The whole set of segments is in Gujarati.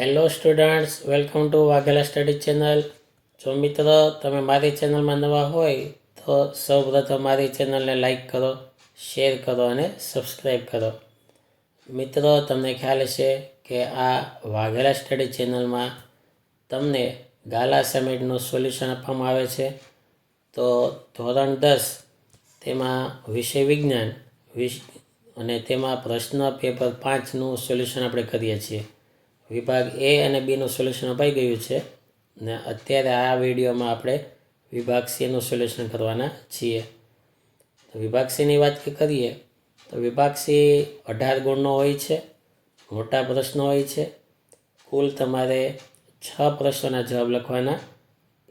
Hello students, welcome to Vaghela study channel. જો મિત્રો તમે મારી ચેનલમાં નવા હોય તો સૌપ્રથમ મારી ચેનલને લાઈક કરો, શેર કરો અને સબસ્ક્રાઈબ કરો. મિત્રો, તમને ખ્યાલ હશે કે આ વાઘેલા સ્ટડી ચેનલમાં તમને ગાલા અસાઇનમેન્ટનું સોલ્યુશન આપવામાં આવે છે. તો ધોરણ 10 તેમાં વિષય વિજ્ઞાન અને તેમાં પ્રશ્ન પેપર 5નું સોલ્યુશન આપણે કરીએ છીએ. વિભાગ એ અને બીનું સોલ્યુશન અપાઈ ગયું છે ને અત્યારે આ વિડીયોમાં આપણે વિભાગ સીનું સોલ્યુશન કરવાના છીએ. તો વિભાગ સીની વાત કરીએ તો વિભાગ સી 18 ગુણનો હોય છે, મોટા પ્રશ્નો હોય છે. કુલ તમારે 6 પ્રશ્નોના જવાબ લખવાના.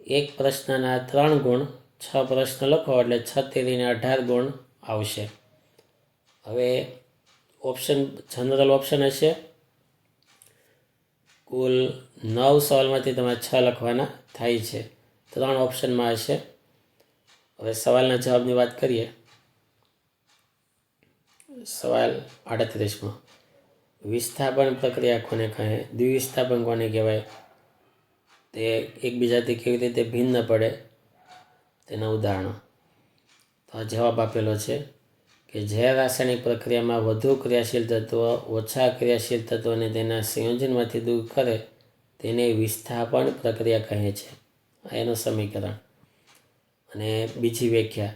એક પ્રશ્નના 3 ગુણ, 6 પ્રશ્ન લખો એટલે 6 તેરીને 18 ગુણ આવશે. હવે જનરલ ઓપ્શન હશે. કુલ 9 સવાલમાંથી તમારે 6 લખવાના થાય છે. 3 ઓપ્શનમાં હશે. હવે સવાલના જવાબની વાત કરીએ. સવાલ 38માં વિસ્થાપન પ્રક્રિયા કોને કહે, દ્વિવિસ્થાપન કોને કહેવાય, તે એકબીજાથી કેવી રીતે ભિન્ન પડે તેના ઉદાહરણો. તો આ જવાબ આપેલો છે કે જે રાસાયણિક પ્રક્રિયામાં વધુ ક્રિયાશીલ તત્વો ઓછા ક્રિયાશીલ તત્વોને તેના સંયોજનમાંથી દૂર કરે તેને વિસ્થાપન પ્રક્રિયા કહે છે. આ એનું સમીકરણ. અને બીજી વ્યાખ્યા,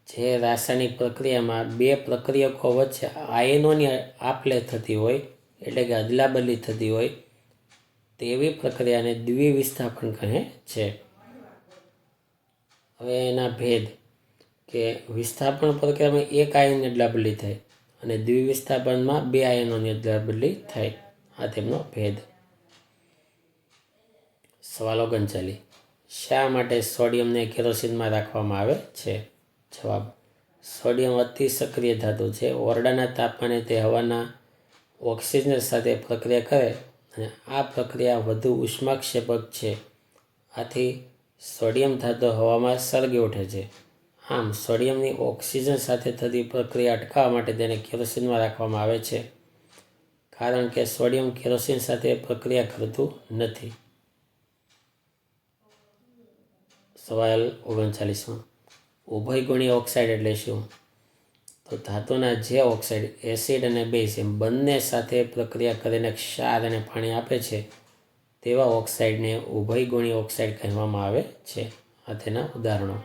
જે રાસાયણિક પ્રક્રિયામાં બે પ્રક્રિયકો વચ્ચે આયનોની આપ-લે થતી હોય એટલે કે અદલાબદલી થતી હોય તેવી પ્રક્રિયાને દ્વિવિસ્થાપન કહે છે. હવે એના ભેદ કે વિસ્થાપન પ્રક્રિયામાં એક આયનની અદલાબદલી થાય અને દ્વિવિસ્થાપનમાં બે આયનોની અદલાબદલી થાય. આ તેમનો ભેદ. સવાલ 39, શા માટે સોડિયમને કેરોસીનમાં રાખવામાં આવે છે? જવાબ, સોડિયમ અતિ સક્રિય ધાતુ છે. ઓરડાના તાપમાને તે હવાના ઓક્સિજન સાથે પ્રક્રિયા કરે અને આ પ્રક્રિયા વધુ ઉષ્માક્ષેપક છે. આથી સોડિયમ ધાતુ હવામાં સળગી ઉઠે છે. આમ સોડિયમની ઓક્સિજન સાથે થતી પ્રક્રિયા અટકાવવા માટે તેને કેરોસીનમાં રાખવામાં આવે છે, કારણ કે સોડિયમ કેરોસીન સાથે પ્રક્રિયા કરતું નથી. સવાલ 39માં ઉભયગુણી ઓક્સાઇડ એટલે શું? તો ધાતુના જે ઓક્સાઇડ એસિડ અને બેઝ એમ બંને સાથે પ્રક્રિયા કરીને ક્ષાર અને પાણી આપે છે તેવા ઓક્સાઇડને ઉભયગુણી ઓક્સાઇડ કહેવામાં આવે છે. આ તેના ઉદાહરણો.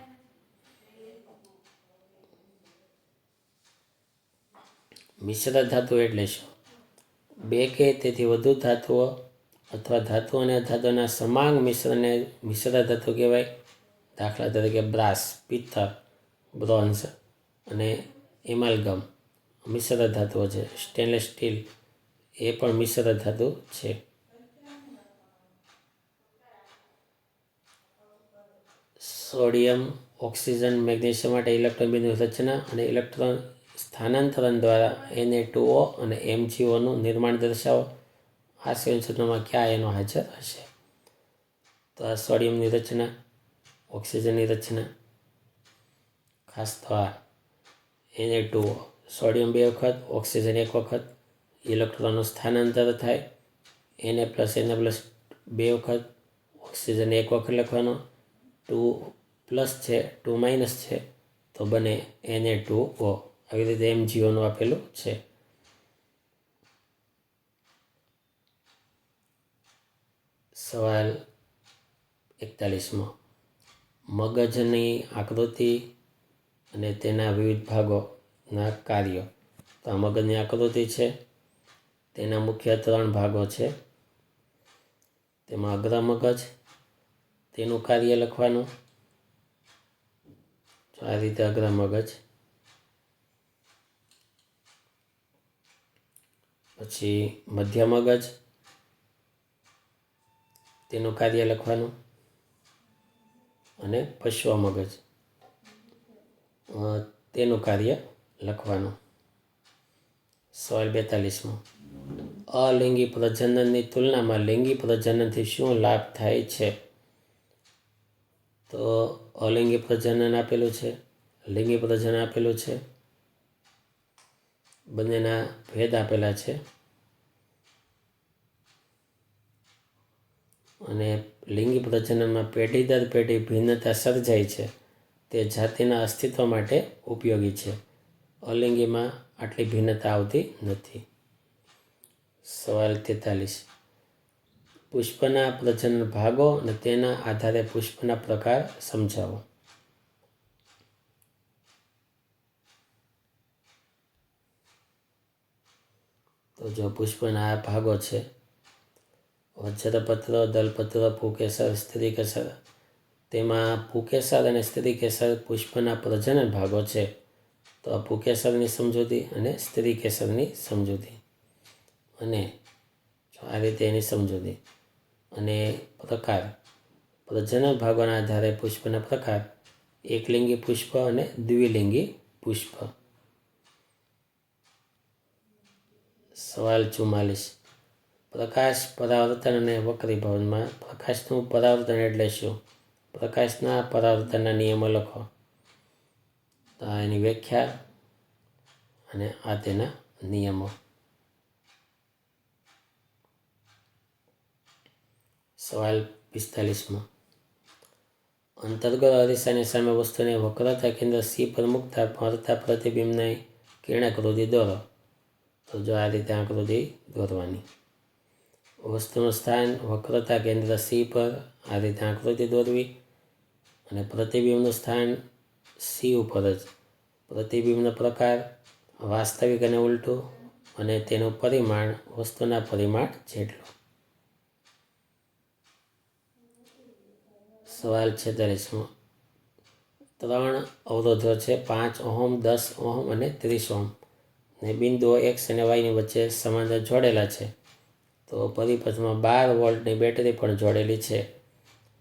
મિશ્ર ધાતુ એટલે શું? બે કે તેથી વધુ ધાતુઓ અથવા ધાતુ અને ધાતુના સમાંગ મિશ્રને મિશ્ર ધાતુ કહેવાય. દાખલા તરીકે બ્રાસ, પિત્તળ, બ્રોન્ઝ અને એમાલ્ગમ મિશ્ર ધાતુઓ છે. સ્ટેનલેસ સ્ટીલ એ પણ મિશ્ર ધાતુ છે. સોડિયમ, ઓક્સિજન, મેગ્નેશિયમ માટે ઇલેક્ટ્રોન બિંદુ રચના અને ઇલેક્ટ્રોન સ્થાનાંતરણ દ્વારા Na2O અને MgOનું નિર્માણ દર્શાવો. આ સંયોજનોમાં કયા આયનો હાજર હશે? તો આ સોડિયમની રચના, ઓક્સિજનની રચના, ખાસ તો આ Na2O, સોડિયમ 2 વખત, ઓક્સિજન 1 વખત, ઇલેક્ટ્રોનનું સ્થાનાંતર થાય. Na+, Na+2 વખત, ઓક્સિજન 1 વખત લખવાનો. 2+ છે, 2- છે તો બને Na2O. આવી રીતે MgOનું આપેલું છે. સવાલ 41માં મગજની આકૃતિ અને તેના વિવિધ ભાગોના કાર્યો. તો આ મગજની આકૃતિ છે, તેના મુખ્ય 3 ભાગો છે. તેમાં અગ્ર મગજ, તેનું કાર્ય લખવાનું. આ રીતે અગ્ર મગજ. પછી મધ્ય મગજ, તેનું કાર્ય લખવાનું. અને પશ્વ મગજ, તેનું કાર્ય લખવાનું. સવાલ 42માં અલિંગી પ્રજનનની તુલનામાં લિંગી પ્રજનનથી શું લાભ થાય છે? તો અલિંગી પ્રજનન આપેલું છે, લિંગી પ્રજનન આપેલું છે. બંનેના ભેદ આપેલા છે. અને લિંગી પ્રજનનમાં પેઢી દર પેઢી ભિન્નતા સર્જાય છે તે જાતિના અસ્તિત્વ માટે ઉપયોગી છે. અલિંગીમાં આટલી ભિન્નતા આવતી નથી. સવાલ 43. પુષ્પના પ્રજનન ભાગો અને તેના આધારે પુષ્પના પ્રકાર સમજાવો. તો જો પુષ્પના આ ભાગો છે: વજ્રપત્ર, દલપત્ર, પુંકેસર, સ્ત્રીકેસર. તેમાં પુંકેસર અને સ્ત્રીકેસર પુષ્પના પ્રજનન ભાગો છે. તો આ પુંકેસરની સમજૂતી અને સ્ત્રીકેસરની સમજૂતી, અને આ રીતે એની સમજૂતી. અને પ્રકાર: પ્રજનન ભાગોના આધારે પુષ્પના પ્રકાર: એકલિંગી પુષ્પ અને દ્વિલિંગી પુષ્પ. સવાલ 44. પ્રકાશ, પરાવર્તન અને વક્રીભવનમાં પ્રકાશનું પરાવર્તન એટલે શું? પ્રકાશના પરાવર્તનના નિયમો લખો. તો આ એની વ્યાખ્યા અને આ તેના નિયમો. સવાલ 45. અંતર્ગત અરીસાની સામે વસ્તુને વક્રતા કેન્દ્ર C પર મૂકતા મળતા પ્રતિબિંબની કિરણાકૃતિ દોરો. તો જો આ રીતે આકૃતિ દોરવાની. વસ્તુનું સ્થાન વક્રતા કેન્દ્ર C પર આ રીતે આકૃતિ દોરવી, અને પ્રતિબિંબનું સ્થાન C ઉપર જ. પ્રતિબિંબનો પ્રકાર વાસ્તવિક અને ઉલટું, અને તેનું પરિમાણ વસ્તુના પરિમાણ જેટલું. સવાલ 46. 3 અવરોધો છે: 5 ઓહમ, 10 ઓહમ અને 30 ઓહમ. ને બિંદુઓ X અને Yની વચ્ચે સમાંતર જોડેલા છે. તો પરિપથમાં 12 વોલ્ટની બેટરી પણ જોડેલી છે.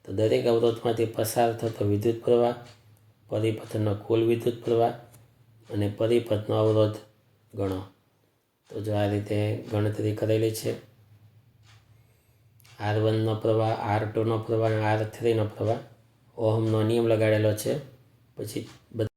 તો દરેક અવરોધમાંથી પસાર થતો વિદ્યુત પ્રવાહ, પરિપથનો કુલ વિદ્યુત પ્રવાહ અને પરિપથનો અવરોધ ગણો. તો જો આ રીતે ગણતરી કરેલી છે. R1નો પ્રવાહ, R2નો પ્રવાહ અને R3નો પ્રવાહ. ઓહમનો નિયમ લગાડેલો છે. પછી બધા